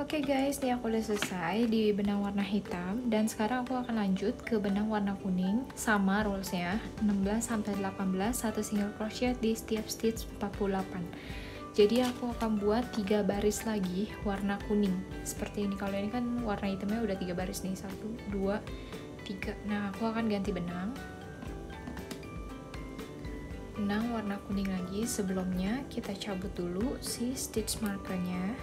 Oke guys, ini aku udah selesai di benang warna hitam dan sekarang aku akan lanjut ke benang warna kuning sama rulesnya 16-18 satu single crochet di setiap stitch 48. Jadi aku akan buat 3 baris lagi warna kuning seperti ini. Kalau ini kan warna hitamnya udah 3 baris nih, 1, 2, 3. Nah aku akan ganti benang warna kuning lagi. Sebelumnya kita cabut dulu si stitch markernya.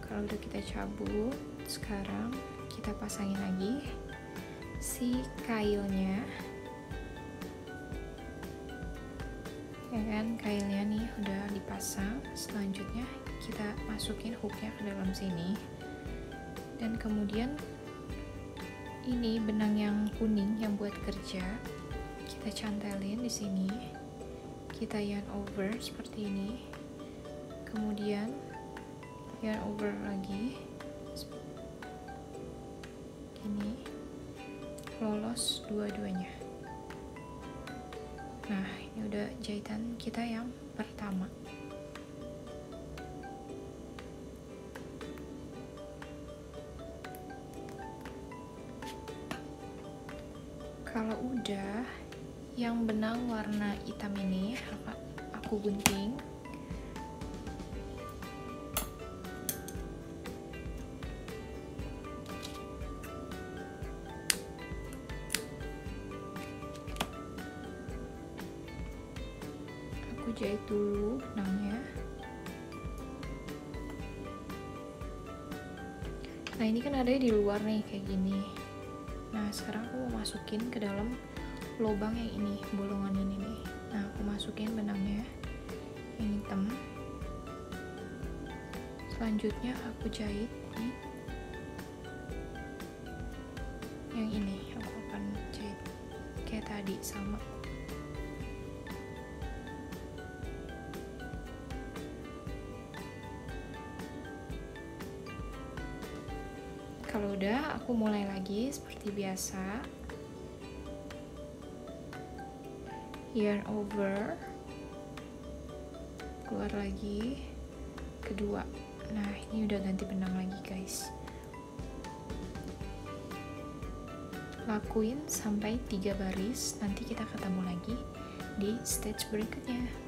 Kalau udah kita cabut, sekarang kita pasangin lagi si kailnya, ya kan, kailnya nih udah dipasang. Selanjutnya kita masukin hooknya ke dalam sini, dan kemudian ini benang yang kuning yang buat kerja kita cantelin di sini, kita yarn over seperti ini, kemudian yarn over lagi gini, lolos dua-duanya. Nah ini udah jahitan kita yang pertama. Kalau udah, yang benang warna hitam ini aku gunting. Aku jahit dulu benangnya. Nah ini kan ada di luar nih kayak gini. Nah sekarang aku mau masukin ke dalam lubang yang ini, bolongan ini nih. Nah aku masukin benangnya yang hitam. Selanjutnya aku jahit di yang ini. Aku akan jahit kayak tadi sama. Kalau udah, aku mulai lagi seperti biasa. Yarn over, keluar lagi, kedua. Nah ini udah ganti benang lagi guys. Lakuin sampai 3 baris, nanti kita ketemu lagi di stitch berikutnya.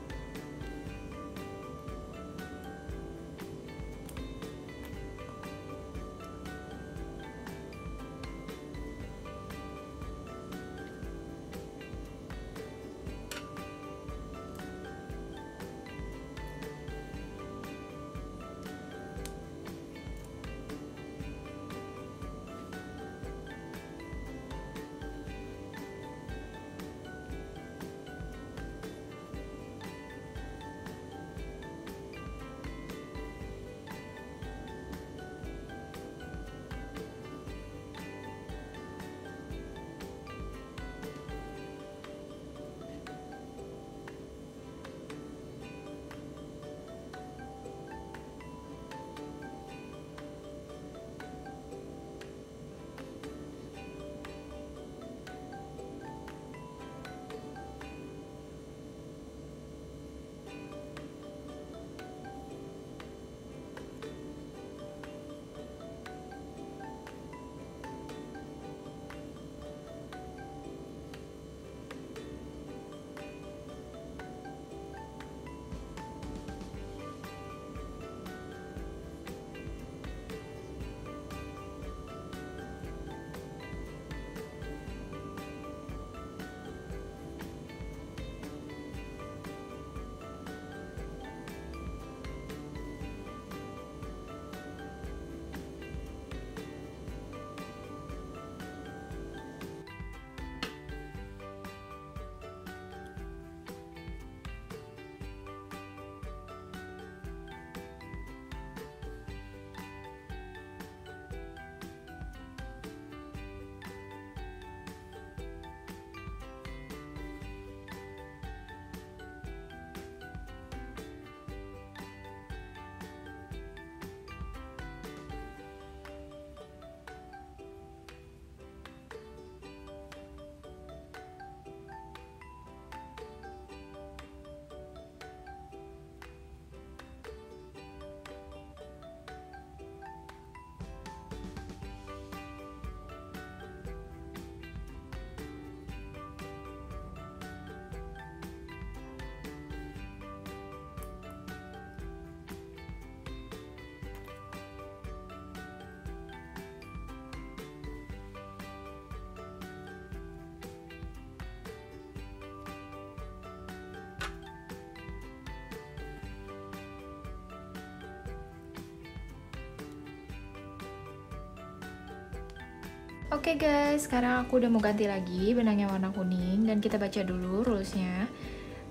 Oke guys, sekarang aku udah mau ganti lagi benangnya warna kuning, dan kita baca dulu rulesnya.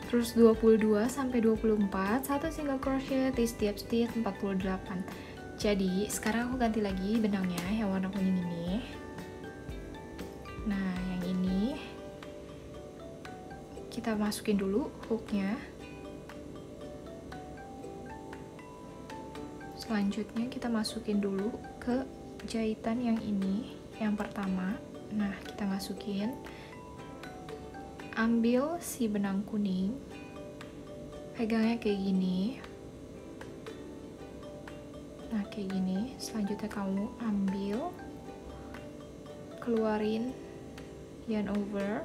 Terus 22 sampai 24, satu single crochet di setiap stitch 48. Jadi sekarang aku ganti lagi benangnya yang warna kuning ini. Nah, yang ini kita masukin dulu hooknya. Selanjutnya kita masukin dulu ke jahitan yang ini, yang pertama. Nah, kita masukin, ambil si benang kuning, pegangnya kayak gini. Nah, kayak gini. Selanjutnya kamu ambil, keluarin yarn over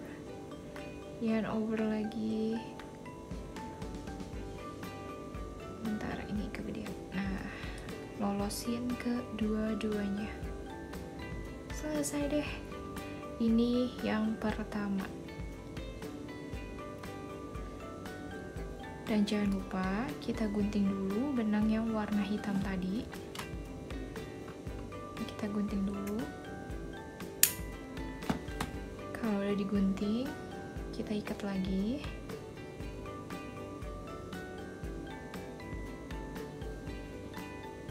lagi. Bentar, ini kegedean. Nah, lolosin ke dua-duanya. Selesai deh. Ini yang pertama. Dan jangan lupa kita gunting dulu benang yang warna hitam tadi. Kita gunting dulu. Kalau udah digunting, kita ikat lagi.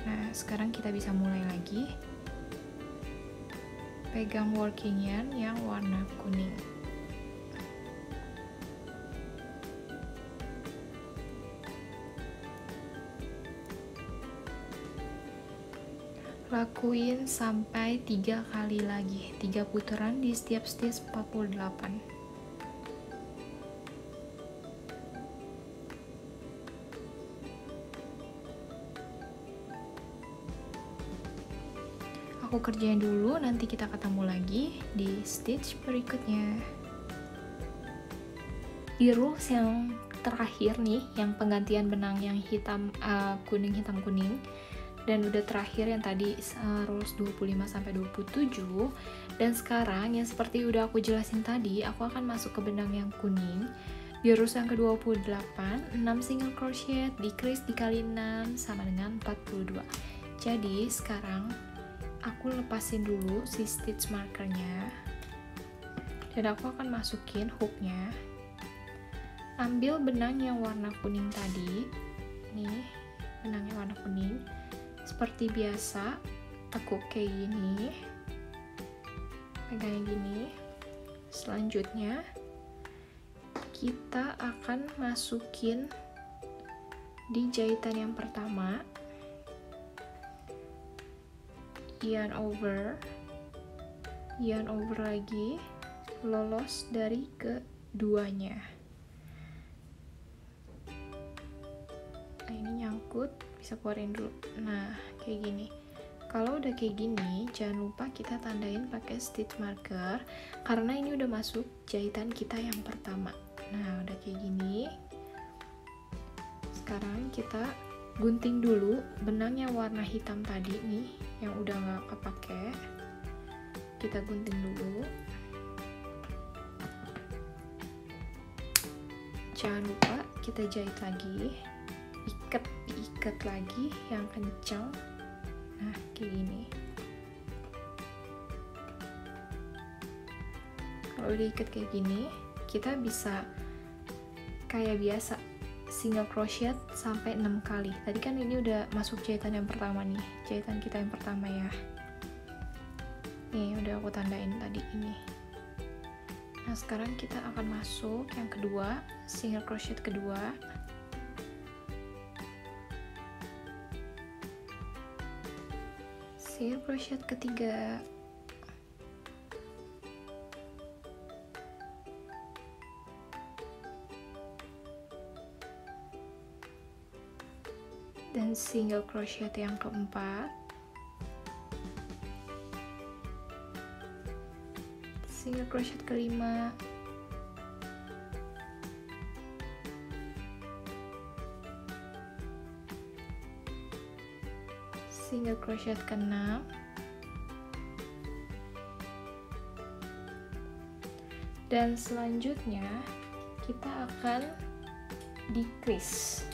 Nah, sekarang kita bisa mulai lagi. Pegang working yarn yang warna kuning. Lakuin sampai 3 kali lagi, 3 putaran di setiap stitch 48. Aku kerjain dulu, nanti kita ketemu lagi di stitch berikutnya. Di rules yang terakhir nih, yang penggantian benang yang hitam kuning hitam kuning, dan udah terakhir yang tadi rules 25 sampai 27. Dan sekarang yang seperti udah aku jelasin tadi, aku akan masuk ke benang yang kuning. Di rules yang ke-28, 6 single crochet, decrease dikali 6 sama dengan 42. Jadi sekarang aku lepasin dulu si stitch markernya, dan aku akan masukin hooknya. Ambil benang yang warna kuning tadi, nih benangnya warna kuning. Seperti biasa, tekuk kayak gini, pegangnya gini. Selanjutnya kita akan masukin di jahitan yang pertama, yarn over lagi, lolos dari keduanya. Nah, ini nyangkut, bisa keluarin dulu. Nah, kayak gini. Kalau udah kayak gini, jangan lupa kita tandain pakai stitch marker, karena ini udah masuk jahitan kita yang pertama. Nah, udah kayak gini. Sekarang kita gunting dulu benang yang warna hitam tadi nih, yang udah nggak kepake. Kita gunting dulu. Jangan lupa kita jahit lagi, diikat lagi yang kencang. Nah, kayak gini. Kalau udah ikat kayak gini, kita bisa kayak biasa single crochet sampai 6 kali. Tadi kan ini udah masuk jahitan yang pertama nih, jahitan kita yang pertama ya. Nih, udah aku tandain tadi ini. Nah, sekarang kita akan masuk yang kedua, single crochet kedua. Single crochet ketiga. Dan single crochet yang keempat, single crochet kelima, single crochet keenam, dan selanjutnya kita akan decrease.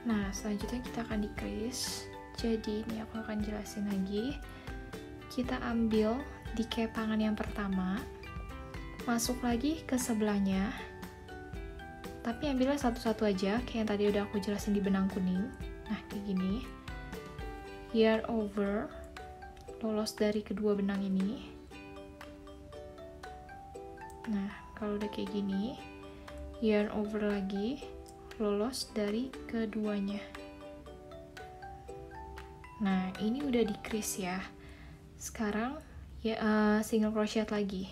Nah, selanjutnya kita akan decrease. Jadi ini aku akan jelasin lagi. Kita ambil di kepangan yang pertama, masuk lagi ke sebelahnya, tapi ambilnya satu-satu aja, kayak yang tadi udah aku jelasin di benang kuning. Nah, kayak gini. Yarn over, lolos dari kedua benang ini. Nah, kalau udah kayak gini, yarn over lagi, lolos dari keduanya. Nah, ini udah decrease ya. Sekarang ya single crochet lagi.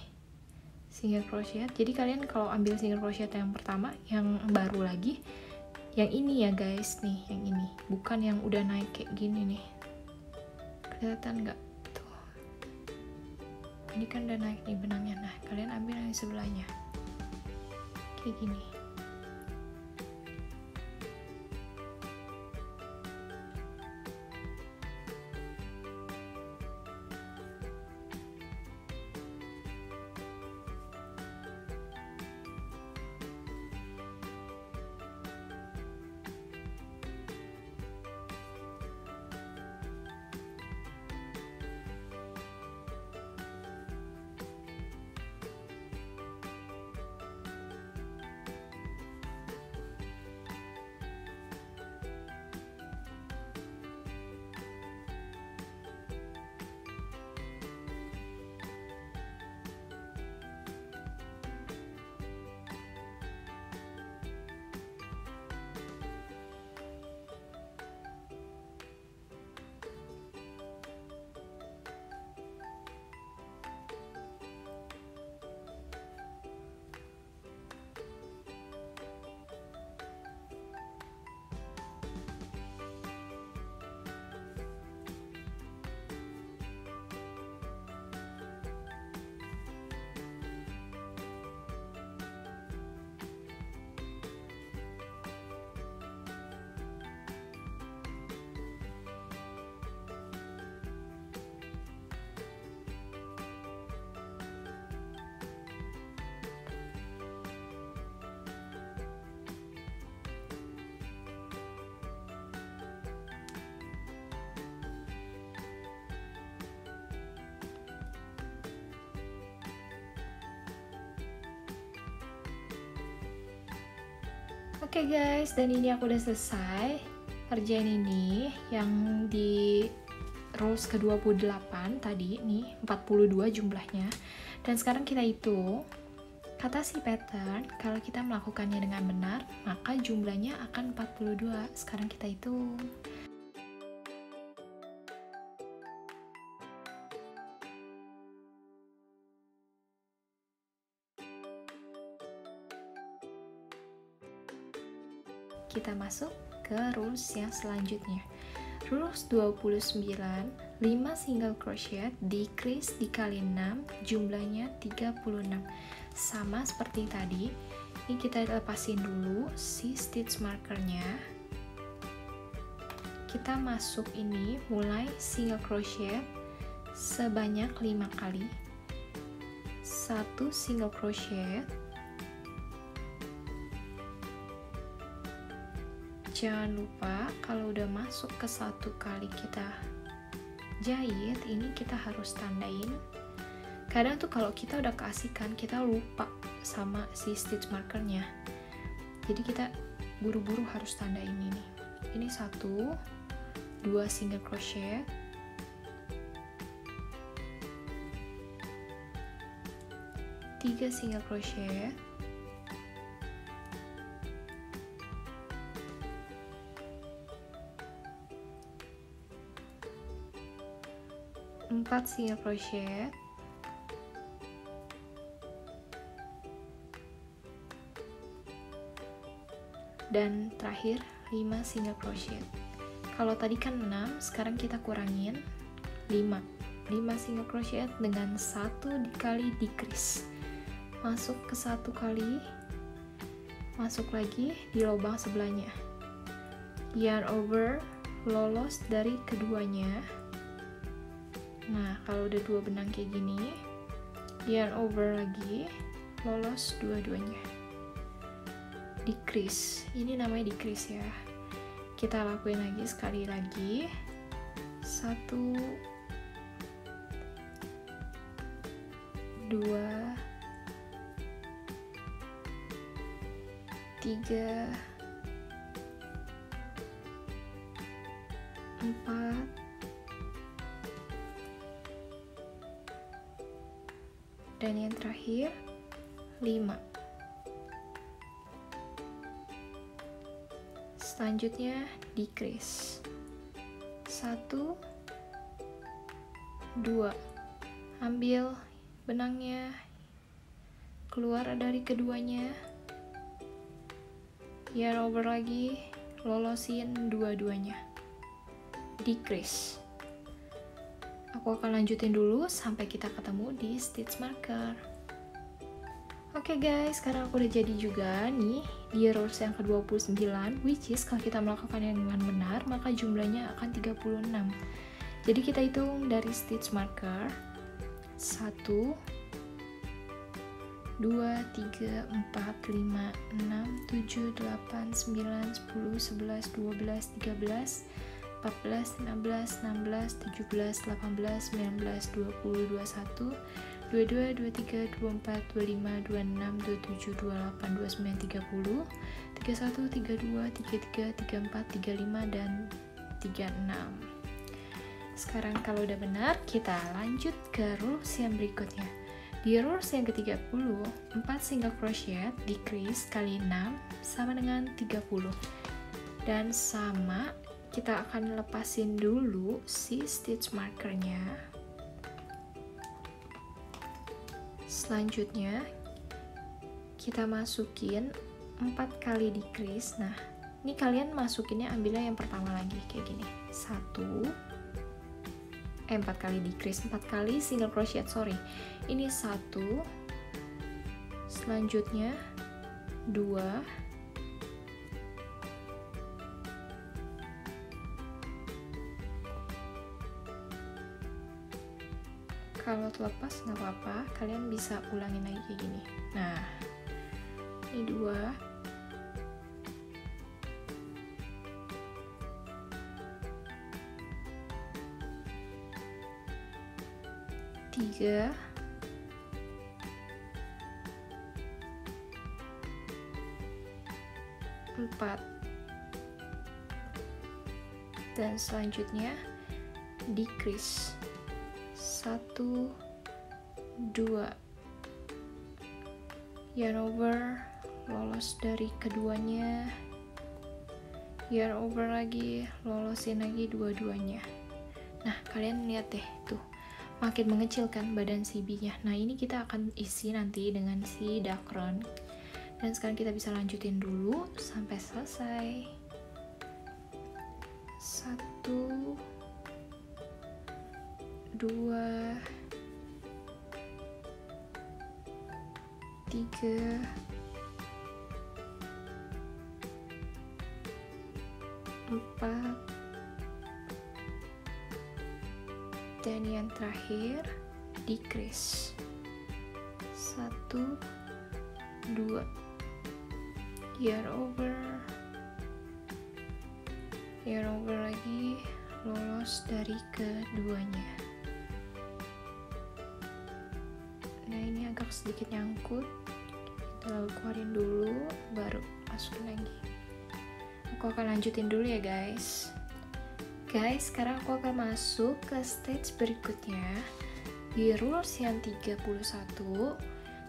Single crochet. Jadi kalian kalau ambil single crochet yang pertama, yang baru lagi, yang ini ya guys, nih, yang ini. Bukan yang udah naik kayak gini nih. Kelihatan nggak? Tuh. Ini kan udah naik nih benangnya. Nah, kalian ambil yang sebelahnya. Kayak gini. Oke guys, dan ini aku udah selesai kerjaan ini yang di rows ke-28 tadi, nih 42 jumlahnya. Dan sekarang kita hitung kata si pattern, kalau kita melakukannya dengan benar, maka jumlahnya akan 42. Sekarang kita hitung. Kita masuk ke rules yang selanjutnya. Rules 29, 5 single crochet, decrease dikali 6, jumlahnya 36. Sama seperti tadi, ini kita lepasin dulu si stitch markernya. Kita masuk ini, mulai single crochet sebanyak 5 kali. 1 single crochet. Jangan lupa kalau udah masuk ke 1 kali kita jahit, ini kita harus tandain. Kadang tuh kalau kita udah keasikan, kita lupa sama si stitch markernya. Jadi kita buru-buru harus tandain ini. Ini 1, 2 single crochet, 3 single crochet, 4 single crochet, dan terakhir 5 single crochet. Kalau tadi kan 6, sekarang kita kurangin 5 single crochet dengan 1 dikali decrease. Masuk ke 1 kali, masuk lagi di lubang sebelahnya, yarn over, lolos dari keduanya. Nah, kalau udah 2 benang kayak gini, yarn over lagi, lolos dua-duanya. Decrease, ini namanya decrease ya. Kita lakuin lagi sekali lagi. 1 2 3 4 dan yang terakhir 5. Selanjutnya decrease. 1 2. Ambil benangnya, keluar dari keduanya, yarn over lagi, lolosin dua-duanya, decrease. Aku akan lanjutin dulu sampai kita ketemu di stitch marker. Oke guys, sekarang aku udah jadi juga nih di rows yang ke-29, which is kalau kita melakukannya dengan benar maka jumlahnya akan 36. Jadi kita hitung dari stitch marker 1 2 3 4 5 6 7 8 9 10 11 12 13 14 15 16 17 18 19 20 21 22 23 24 25 26 27 28 29 30 31 32 33 34 35 dan 36. Sekarang kalau udah benar, kita lanjut ke rows yang berikutnya. Di rows yang ke-30, 4 single crochet decrease kali 6 sama dengan 30. Dan sama, kita akan lepasin dulu si stitch markernya. Selanjutnya, kita masukin 4 kali decrease. Nah, ini kalian masukinnya ambilnya yang pertama lagi, kayak gini. 4 kali decrease, 4 kali single crochet, sorry. Ini 1, selanjutnya 2, kalau terlepas nggak apa-apa, kalian bisa ulangin lagi kayak gini. Nah, ini 2, 3, 4, dan selanjutnya decrease 1 2, yarn over, lolos dari keduanya, yarn over lagi, lolosin lagi dua-duanya. Nah, kalian lihat deh tuh, makin mengecil kan badan si bee-nya. Nah, ini kita akan isi nanti dengan si dakron. Dan sekarang kita bisa lanjutin dulu sampai selesai. 1 2 3 4 dan yang terakhir decrease 1 2, yarn over lagi, lolos dari keduanya. Nah, ini agak sedikit nyangkut, kita lalu keluarin dulu baru masukin lagi. Aku akan lanjutin dulu ya guys. Sekarang aku akan masuk ke stage berikutnya. Di rules yang 31,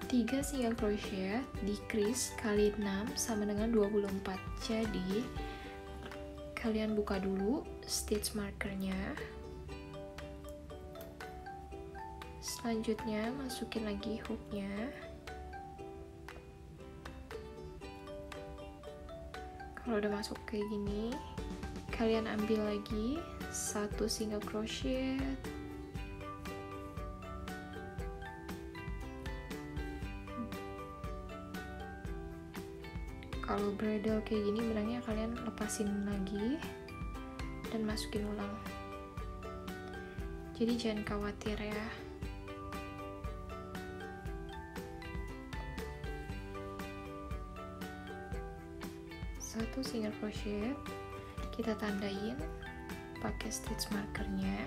3 single crochet decrease kali 6 sama dengan 24. Jadi kalian buka dulu stitch markernya, selanjutnya masukin lagi hooknya, kalau udah masuk kayak gini kalian ambil lagi 1 single crochet, kalau bridle kayak gini benangnya kalian lepasin lagi dan masukin ulang, jadi jangan khawatir ya. Satu single crochet, kita tandain pakai stitch markernya.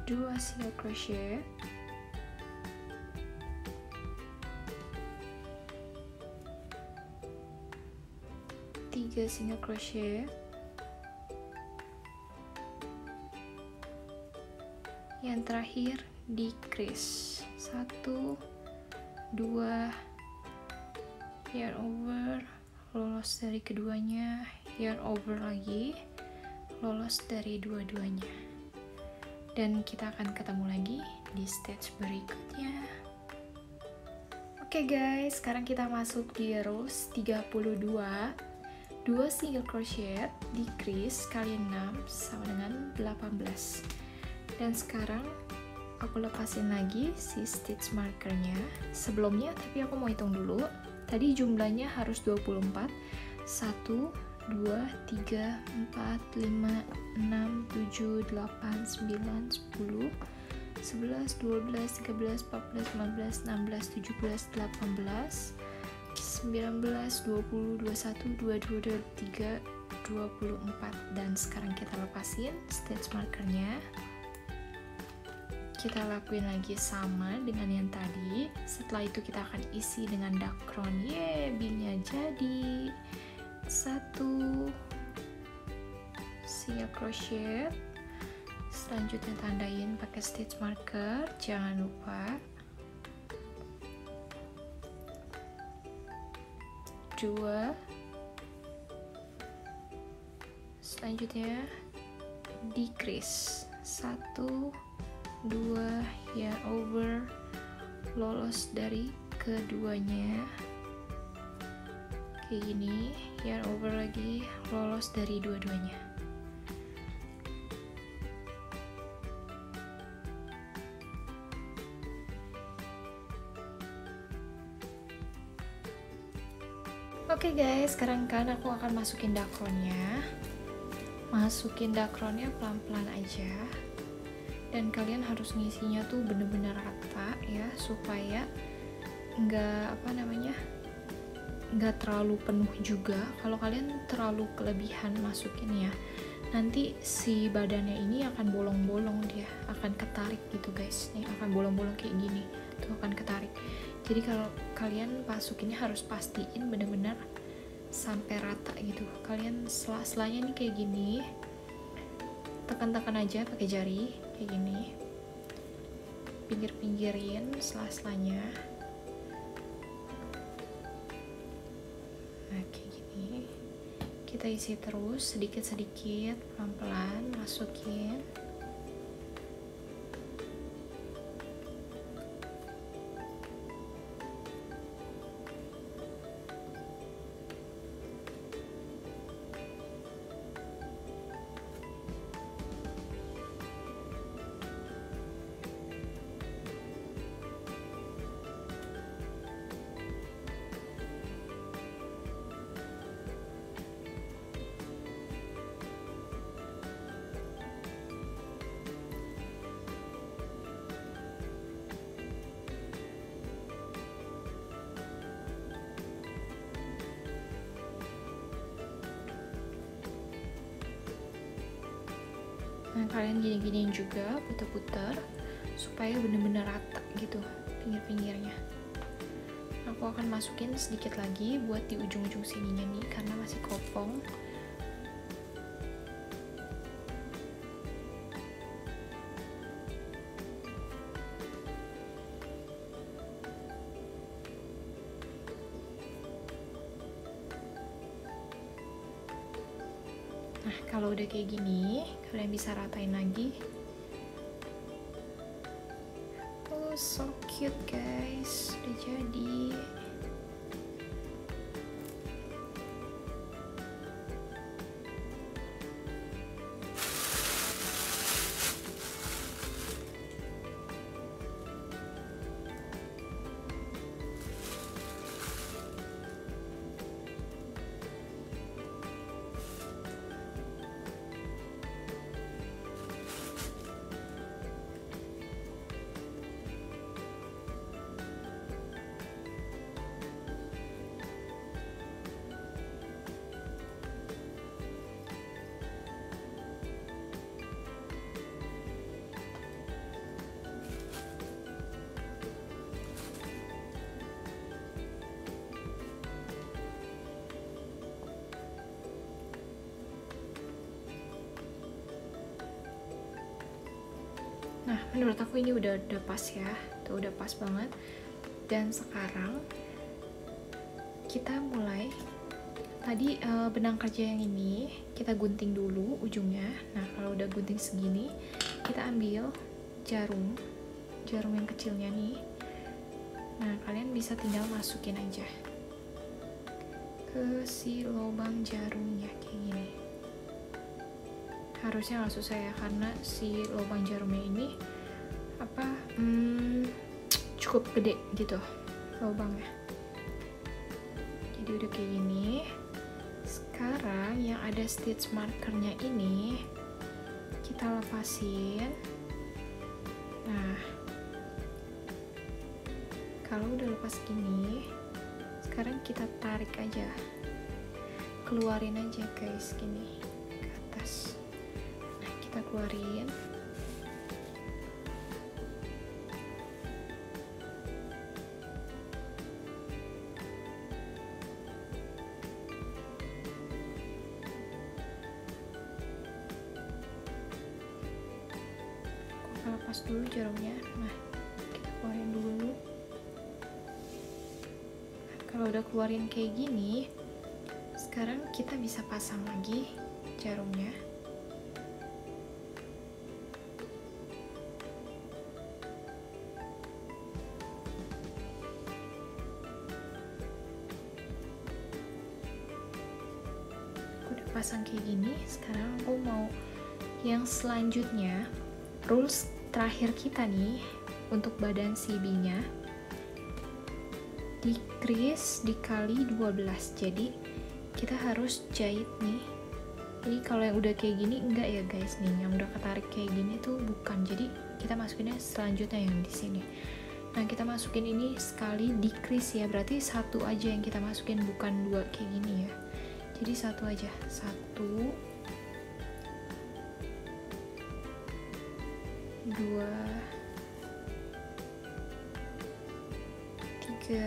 Dua single crochet, tiga single crochet, yang terakhir decrease, 1 2 yarn over, lolos dari keduanya, yarn over lagi, lolos dari dua-duanya. Dan kita akan ketemu lagi di stage berikutnya. Oke guys, sekarang kita masuk di rows 32, 2 single crochet, decrease kali 6 sama dengan 18. Dan sekarang aku lepasin lagi si stitch markernya sebelumnya, tapi aku mau hitung dulu. Tadi jumlahnya harus 24. 1 2, 3, 4, 5, 6, 7, 8, 9, 10, 11, 12, 13, 14, 15, 16, 17, 18, 19, 20, 21, 22, 23, 24. Dan sekarang kita lepasin stitch markernya. Kita lakuin lagi sama dengan yang tadi. Setelah itu kita akan isi dengan dakron. Yeay, B-nya jadi. 1 single crochet, selanjutnya tandain pakai stitch marker, jangan lupa. 2, selanjutnya decrease, 1 2 yarn over, lolos dari keduanya kayak gini, yarn over lagi, lolos dari dua-duanya. Oke guys, sekarang kan aku akan masukin dakronnya. Masukin dakronnya pelan-pelan aja. Dan kalian harus ngisinya tuh bener-bener rata ya, supaya nggak nggak terlalu penuh juga. Kalau kalian terlalu kelebihan masukin ya, nanti si badannya ini akan bolong-bolong, dia akan ketarik gitu guys. Nih akan bolong-bolong kayak gini, tuh akan ketarik. Jadi kalau kalian masukinnya harus pastiin bener-bener sampai rata gitu. Kalian sela-selanya nih kayak gini, tekan-tekan aja pakai jari kayak gini, pinggir-pinggirin sela-selanya. Nah kayak gini, kita isi terus sedikit-sedikit, pelan-pelan masukin. Nah kalian gini-giniin juga, puter-puter supaya bener-bener rata gitu pinggir-pinggirnya. Aku akan masukin sedikit lagi buat di ujung-ujung sininya nih, karena masih kopong. Nah, kalau udah kayak gini, kalian bisa ratain lagi. Oh, so cute guys, udah jadi. menurut aku ini udah pas ya, tuh udah pas banget. Dan sekarang kita mulai, tadi benang kerja yang ini kita gunting dulu ujungnya. Nah kalau udah gunting segini, kita ambil jarum yang kecilnya nih. Nah kalian bisa tinggal masukin aja ke si lubang jarumnya kayak gini. Harusnya nggak susah ya, karena si lubang jarumnya ini cukup gede gitu lubangnya. Jadi udah kayak gini. Sekarang yang ada stitch markernya ini kita lepasin. Nah kalau udah lepas gini, sekarang kita tarik aja, keluarin aja guys gini ke atas. Nah kita keluarin. Aku lepas dulu jarumnya. Nah kita keluarin dulu. Kalau udah keluarin kayak gini, sekarang kita bisa pasang lagi jarumnya. Udah pasang kayak gini, sekarang aku mau yang selanjutnya, rules terakhir kita nih untuk badan CB-nya. Decrease dikali 12, jadi kita harus jahit nih. Jadi kalau yang udah kayak gini enggak ya guys, nih yang udah ketarik kayak gini tuh bukan. Jadi kita masukinnya selanjutnya yang di sini. Nah kita masukin ini sekali decrease ya, berarti satu aja yang kita masukin, bukan dua kayak gini ya. Jadi satu aja, 1 2 3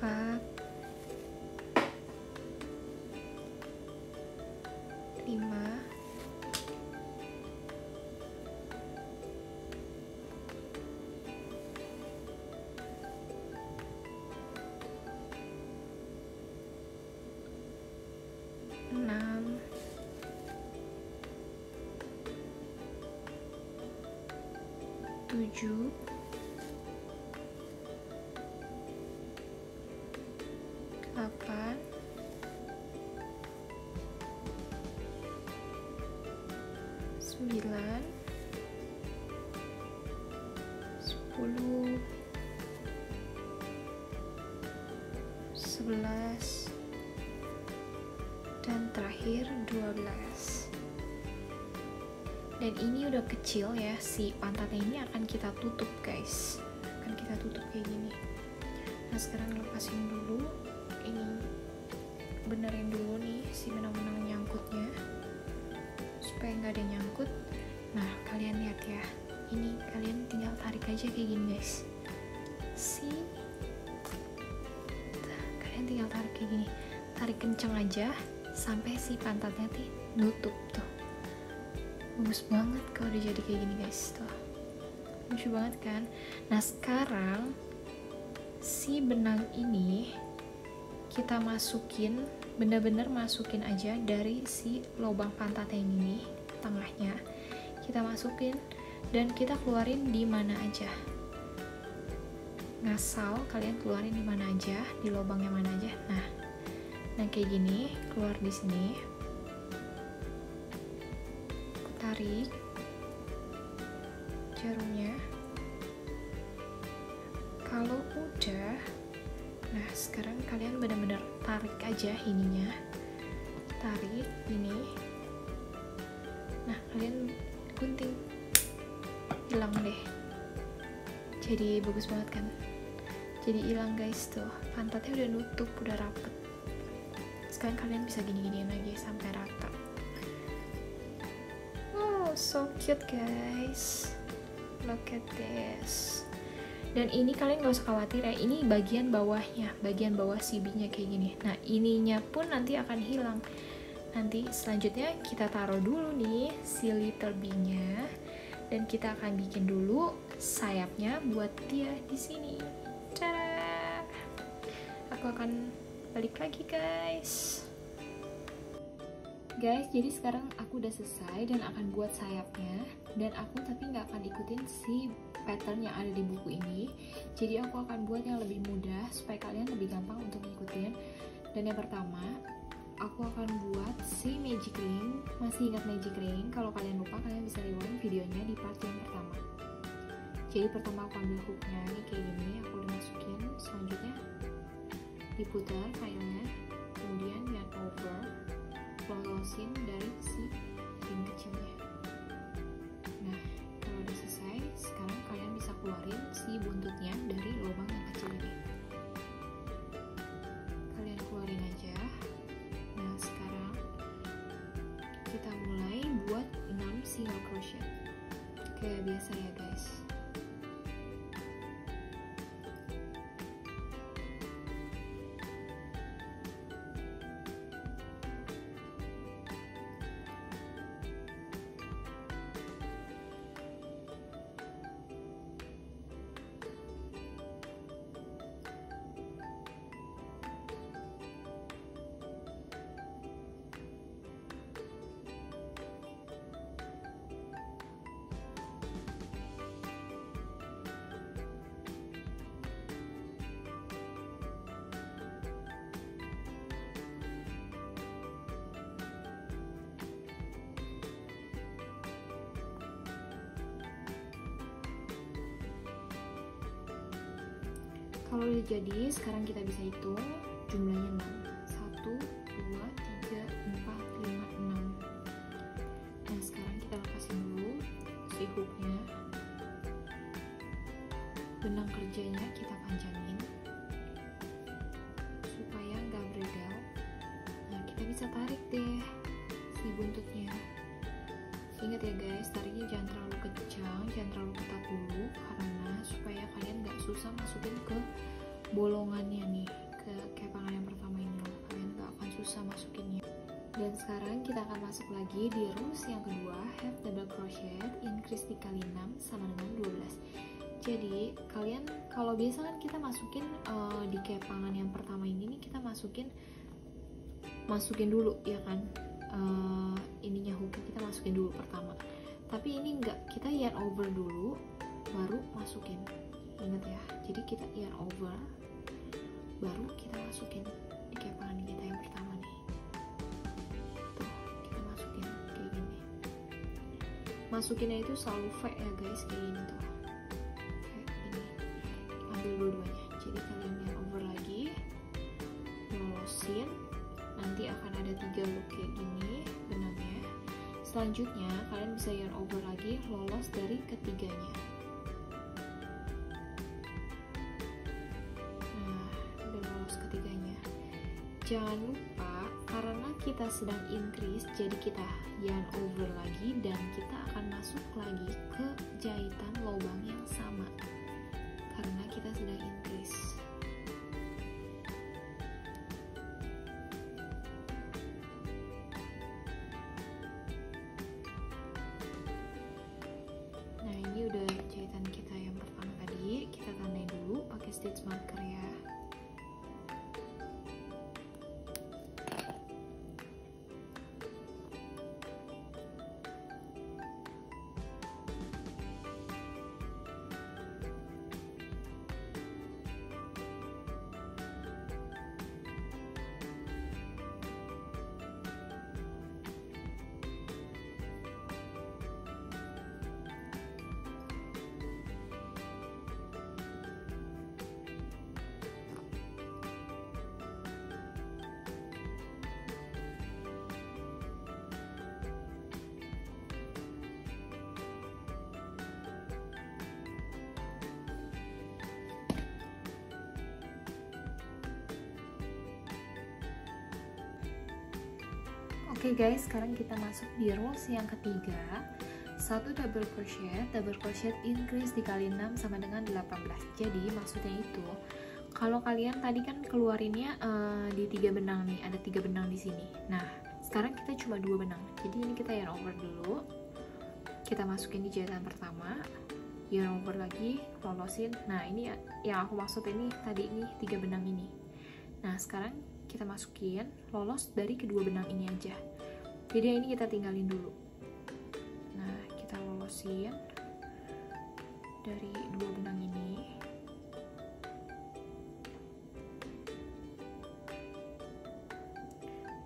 4 5 6 7 8 9 10 11 dan terakhir 12. Dan ini udah kecil ya, si pantatnya ini akan kita tutup guys, akan kita tutup kayak gini. Nah sekarang lepasin dulu ini, benerin dulu nih si benang-benang nyangkutnya supaya nggak ada nyangkut. Nah kalian lihat ya, ini kalian tinggal tarik aja kayak gini guys. Kalian tinggal tarik kayak gini, tarik kenceng aja sampai si pantatnya nutup tuh. Bagus banget kalau udah jadi kayak gini guys, tuh lucu banget kan. Nah sekarang si benang ini kita masukin, bener-bener masukin aja dari si lubang pantatnya ini, tengahnya kita masukin dan kita keluarin di mana aja. Ngasal kalian keluarin di mana aja, di lubangnya mana aja. Nah kayak gini, keluar di sini. Tarik jarumnya. Kalau udah, nah sekarang kalian benar-benar tarik aja ininya, tarik ini. Nah kalian gunting, hilang deh. Jadi bagus banget kan, jadi hilang guys, tuh pantatnya udah nutup, udah rapet. Sekarang kalian bisa gini-giniin lagi sampai rata. So cute guys, look at this. Dan ini kalian gak usah khawatir ya, ini bagian bawahnya, bagian bawah CB-nya kayak gini. Nah ininya pun nanti akan hilang. Nanti selanjutnya kita taruh dulu nih si little bee-nya, dan kita akan bikin dulu sayapnya buat dia di sini. Tada! Aku akan balik lagi guys. Guys, jadi sekarang aku udah selesai dan akan buat sayapnya, dan aku tapi nggak akan ikutin si pattern yang ada di buku ini. Jadi aku akan buat yang lebih mudah supaya kalian lebih gampang untuk ngikutin. Dan yang pertama, aku akan buat si magic ring. Masih ingat magic ring? Kalau kalian lupa, kalian bisa rewind videonya di part yang pertama. Jadi pertama aku ambil hooknya ini kayak gini, aku udah masukin. Selanjutnya diputar kailnya, kemudian yarn over, lolosin dari si ring kecilnya. Nah, kalau udah selesai, sekarang kalian bisa keluarin si buntutnya dari lubang yang kecil ini. Kalian keluarin aja. Nah, sekarang kita mulai buat 6 single crochet kayak biasa ya guys. Kalau udah jadi, sekarang kita bisa hitung jumlahnya 6. 1, 2, 3, 4, 5, 6. Nah, sekarang kita lepasin dulu si hooknya. Benang kerjanya kita panjangin supaya nggak bredel. Nah, kita bisa tarik deh si buntutnya. Ingat ya guys, tariknya jangan terlalu kencang, jangan terlalu ketat dulu, karena supaya kalian nggak susah masukin ke bolongannya nih, ke kepangan yang pertama ini loh. Kalian nggak akan susah masukinnya. Dan sekarang kita akan masuk lagi di rows yang kedua, half double crochet, increase dikali 6 sama dengan 12. Jadi kalian, kalau biasa kan kita masukin di kepangan yang pertama ini nih, kita masukin dulu ya kan, ininya hooknya kita masukin dulu pertama. Tapi ini enggak, kita yarn over dulu baru masukin. Ingat ya, jadi kita yarn over baru kita masukin di kepangan kita yang pertama nih. Tuh, kita masukin kayak gini. Masukinnya itu selalu V ya guys, kayak gini tuh. Kayak gini. Ambil dua-duanya. Jadi kalian yarn over lagi, lolosin. Nanti akan ada 3 loop kayak gini benangnya. Selanjutnya kalian bisa yarn over lagi, lolos dari ketiganya. Nah, udah lolos ketiganya. Jangan lupa, karena kita sedang increase, jadi kita yarn over lagi dan kita akan masuk lagi ke jahitan lubang yang sama karena kita sedang increase. Udah jahitan kita yang pertama tadi, kita tandai dulu pakai stitch marker ya. Oke guys, sekarang kita masuk di rows yang ketiga. 1 double crochet increase dikali 6 sama dengan 18. Jadi maksudnya itu, Kalau kalian tadi kan keluarinnya di 3 benang nih, ada 3 benang di sini. Nah, sekarang kita cuma 2 benang. Jadi ini kita yarn over dulu. Kita masukin di jahitan pertama, yarn over lagi, lolosin. Nah, ini yang aku maksud ini tadi ini 3 benang ini. Nah, sekarang kita masukin, lolos dari kedua benang ini aja. Jadi ini kita tinggalin dulu. Nah, kita lolosin dari 2 benang ini.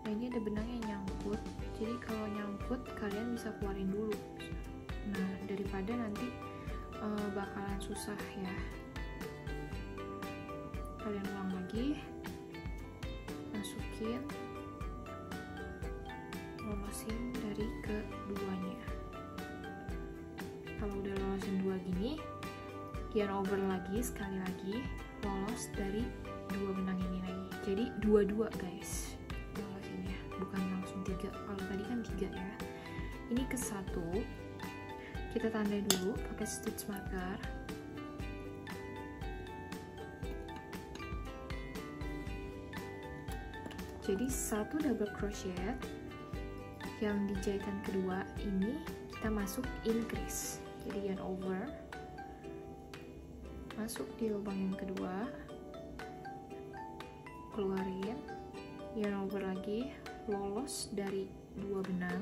Nah, ini ada benang yang nyangkut, jadi kalau nyangkut kalian bisa keluarin dulu. Nah, daripada nanti bakalan susah ya. Kalian ulang lagi, masukin, lolosin dari keduanya. Kalau udah lolosin 2 gini, yarn over lagi sekali lagi, lolos dari 2 benang ini lagi. Jadi 2-2 guys. Bukan langsung 3, kalau tadi kan 3 ya. Ini ke 1 kita tandai dulu pakai stitch marker. Jadi 1 double crochet yang di jahitan kedua ini kita masuk increase, jadi yarn over, masuk di lubang yang kedua, keluarin, yarn over lagi, lolos dari 2 benang.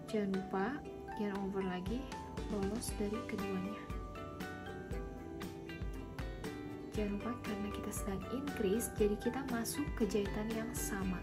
Jangan lupa yarn over lagi, lolos dari keduanya. Jangan lupa karena kita sedang increase, jadi kita masuk ke jahitan yang sama.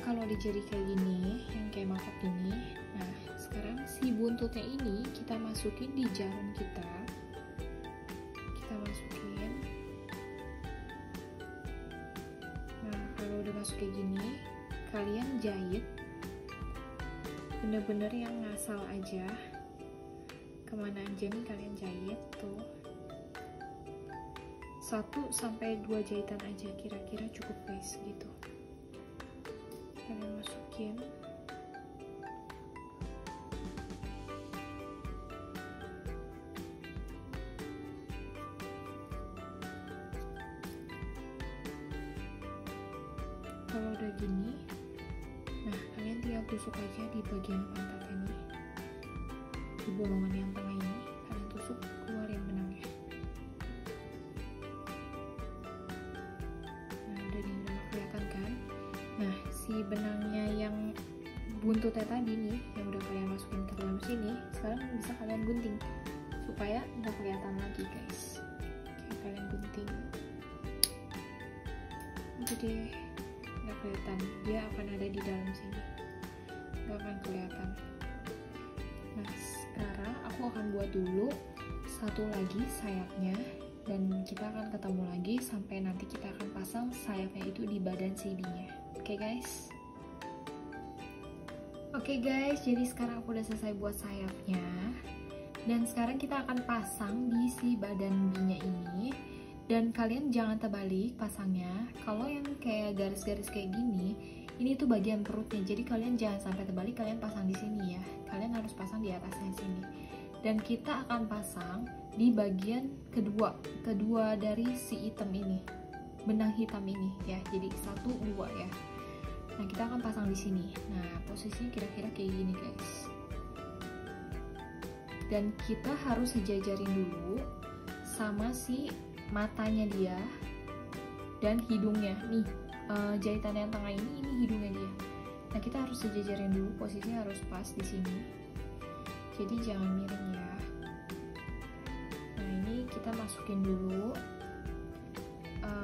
Kalau dijadi kayak gini, yang kayak mangkok gini, nah sekarang si buntutnya ini kita masukin di jarum kita masukin. Nah kalau udah masuk kayak gini, kalian jahit bener-bener yang ngasal aja, kemana aja nih kalian jahit tuh, 1 sampai 2 jahitan aja kira-kira cukup guys gitu. Kalian masukin, kalau udah gini, nah kalian tinggal tusuk aja di bagian pantatnya nih, di bolongan yang tengah ini kalian tusuk, keluarin benangnya. Nah udah nih, udah kelihatan kan. Nah si benangnya yang buntutnya tadi nih yang udah kalian masukin ke dalam sini, sekarang bisa kalian gunting supaya nggak kelihatan lagi guys. Oke, kalian gunting, jadi nggak kelihatan, dia akan ada di dalam sini, nggak akan kelihatan. Nah sekarang aku akan buat dulu satu lagi sayapnya, dan kita akan ketemu lagi sampai nanti kita akan pasang sayapnya itu di badan CB-nya. Oke guys. Oke guys, jadi sekarang aku udah selesai buat sayapnya. Dan sekarang kita akan pasang di si badan B-nya ini. Dan kalian jangan terbalik pasangnya. Kalau yang kayak garis-garis kayak gini, ini tuh bagian perutnya. Jadi kalian jangan sampai terbalik, kalian pasang di sini ya. Kalian harus pasang di atasnya sini. Dan kita akan pasang di bagian kedua dari si item ini. Benang hitam ini ya. Jadi 1, 2 ya. Nah, kita akan pasang di sini. Nah, posisinya kira-kira kayak gini, guys. Dan kita harus sejajarin dulu sama si matanya dia dan hidungnya. Nih, jahitan yang tengah ini hidungnya dia. Nah, kita harus sejajarin dulu, posisinya harus pas di sini. Jadi jangan miring ya. Nah, ini kita masukin dulu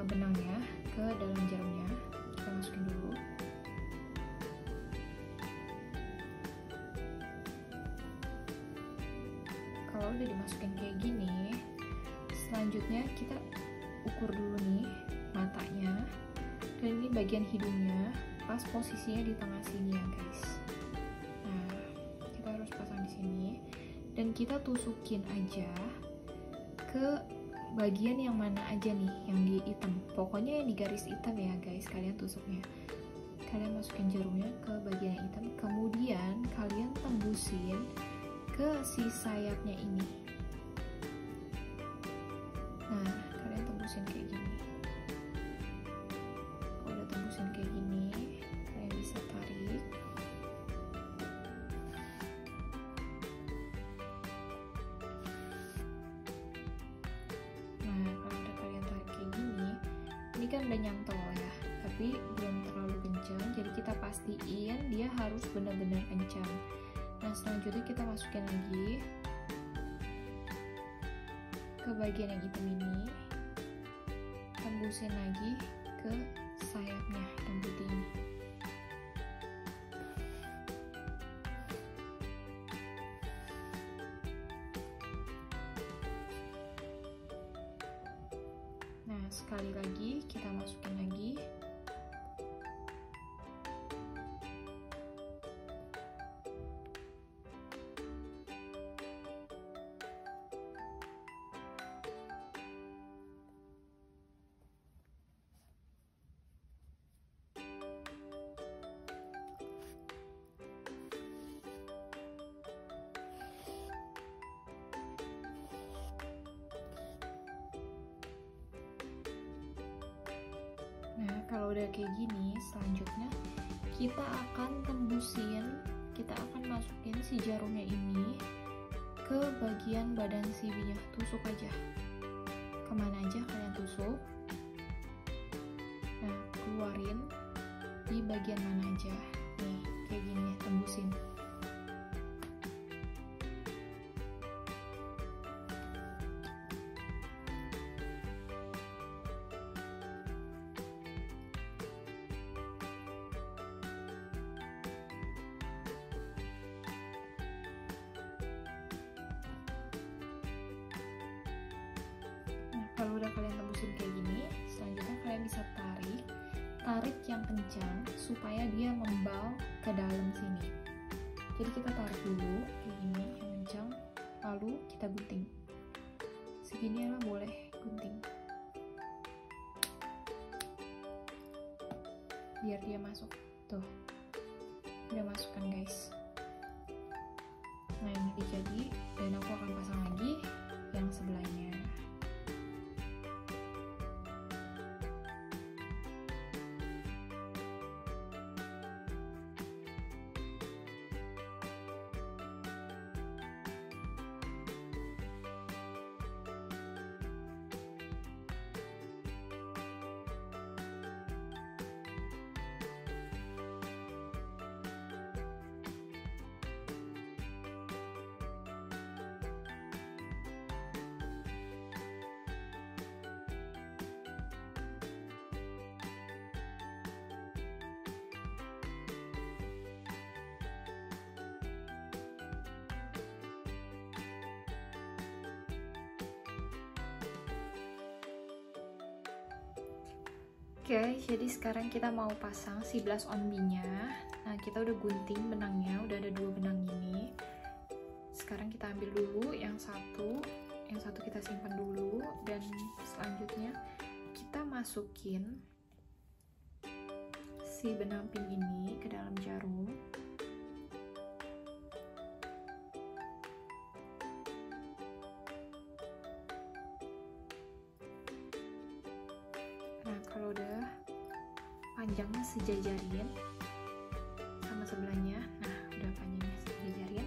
benangnya ke dalam jarumnya. Kita masukin dulu. Kalau udah dimasukin kayak gini, selanjutnya kita ukur dulu nih matanya, dan ini bagian hidungnya pas posisinya di tengah sini ya guys. Nah, kita harus pasang di sini dan kita tusukin aja ke bagian yang mana aja nih yang di hitam, pokoknya yang di garis hitam ya guys. Kalian tusuknya, kalian masukin jarumnya ke bagian yang hitam, kemudian kalian tembusin ke si sayapnya ini. Nah, kalian tembusin kayak gini. Kalau udah tembusin kayak gini, kalian bisa tarik. Nah, kalau udah kalian tarik kayak gini, ini kan udah nyantol ya, tapi belum terlalu kencang, jadi kita pastiin dia harus benar-benar kencang. Nah, selanjutnya kita masukin lagi ke bagian yang hitam ini, tembusin lagi ke sayapnya yang putih ini. Nah, sekali lagi kita masukin lagi. Nah, kalau udah kayak gini, selanjutnya kita akan masukin si jarumnya ini ke bagian badan CB-nya. Tusuk aja, kemana aja kalian tusuk. Nah, keluarin di bagian mana aja. Nih, kayak gini ya, tembusin. Kalau udah kalian tembusin kayak gini, selanjutnya kalian bisa tarik yang kencang supaya dia membal ke dalam sini. Jadi kita tarik dulu kayak gini yang kencang, lalu kita gunting. Segini lah boleh gunting, biar dia masuk. Tuh, udah masuk kan guys. Nah, ini dia jadi, dan aku akan pasang lagi yang sebelahnya. Oke, jadi sekarang kita mau pasang si blush on B-nya. Nah, kita udah gunting benangnya, udah ada 2 benang ini. Sekarang kita ambil dulu yang satu kita simpan dulu, dan selanjutnya kita masukin si benang pink ini ke dalam jarum. Nah, kalau udah panjangnya sejajarin sama sebelahnya, nah udah panjangnya sejajarin.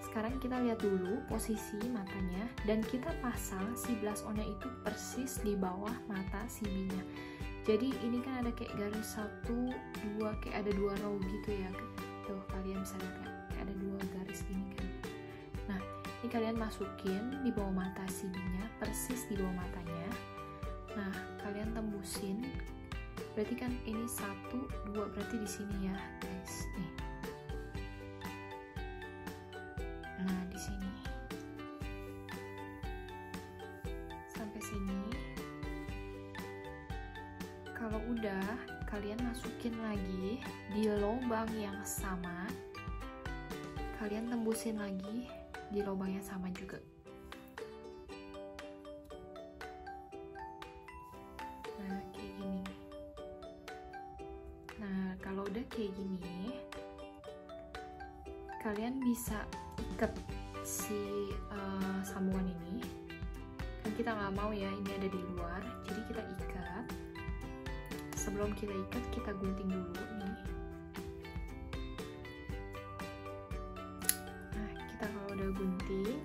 Sekarang kita lihat dulu posisi matanya, dan kita pasang si blush on-nya itu persis di bawah mata si B-nya. Jadi ini kan ada kayak garis 1, 2, kayak ada 2 row gitu ya. Tuh, kalian bisa lihat kan? Kayak ada 2 garis gini kan. Nah, ini kalian masukin di bawah mata si B-nya, persis di bawah matanya. Nah, kalian tembusin. Berarti kan ini 1, 2, berarti di sini ya, guys. Nih. Nah, di sini. Sampai sini. Kalau udah, kalian masukin lagi di lubang yang sama. Kalian tembusin lagi di lubang yang sama juga. Nah, kayak gini. Nah, kalau udah kayak gini, kalian bisa ikat si sambungan ini. Kan kita nggak mau ya ini ada di luar, jadi kita ikat. Sebelum kita ikat, kita gunting dulu nih. Nah, kita kalau udah gunting,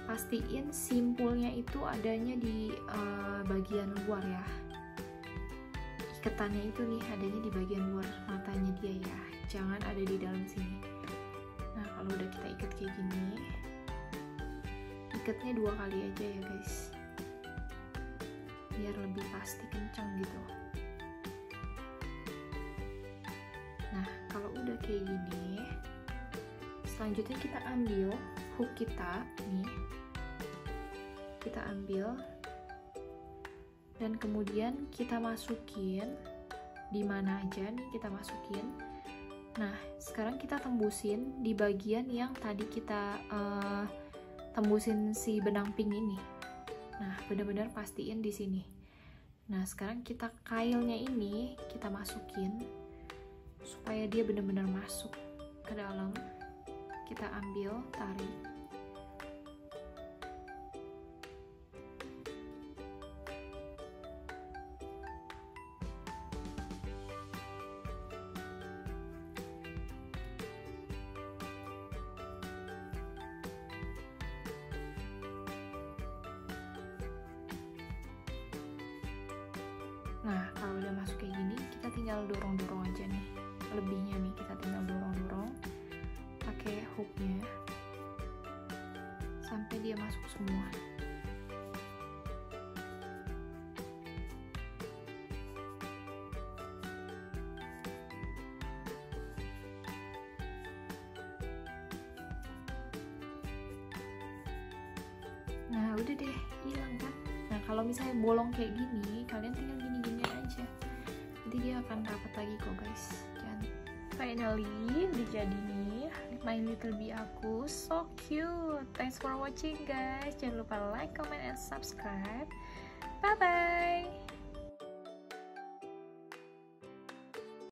pastiin simpulnya itu adanya di bagian luar ya. Iketannya itu nih adanya di bagian luar matanya dia ya, jangan ada di dalam sini. Nah, kalau udah kita ikat kayak gini, ikatnya 2 kali aja ya guys, biar lebih pasti kencang gitu. Nah, kalau udah kayak gini, selanjutnya kita ambil hook kita nih, kita ambil dan kemudian kita masukin di mana aja nih, kita masukin. Nah, sekarang kita tembusin di bagian yang tadi kita tembusin si benang pink ini. Nah, benar-benar pastiin di sini. Nah, sekarang kita kailnya ini kita masukin supaya dia benar-benar masuk ke dalam. Kita ambil, tarik. Nah, kalau udah masuk kayak gini, kita tinggal dorong-dorong aja nih. Lebihnya nih kita tinggal dorong-dorong pakai hooknya sampai dia masuk semua. Nah, udah deh, hilang kan? Nah, kalau misalnya bolong kayak gini, kalian tinggal gini-gini aja. Nanti dia akan rapat lagi kok, guys. Dan finally, udah jadi nih my little bee aku. So cute. Thanks for watching, guys. Jangan lupa like, comment, and subscribe.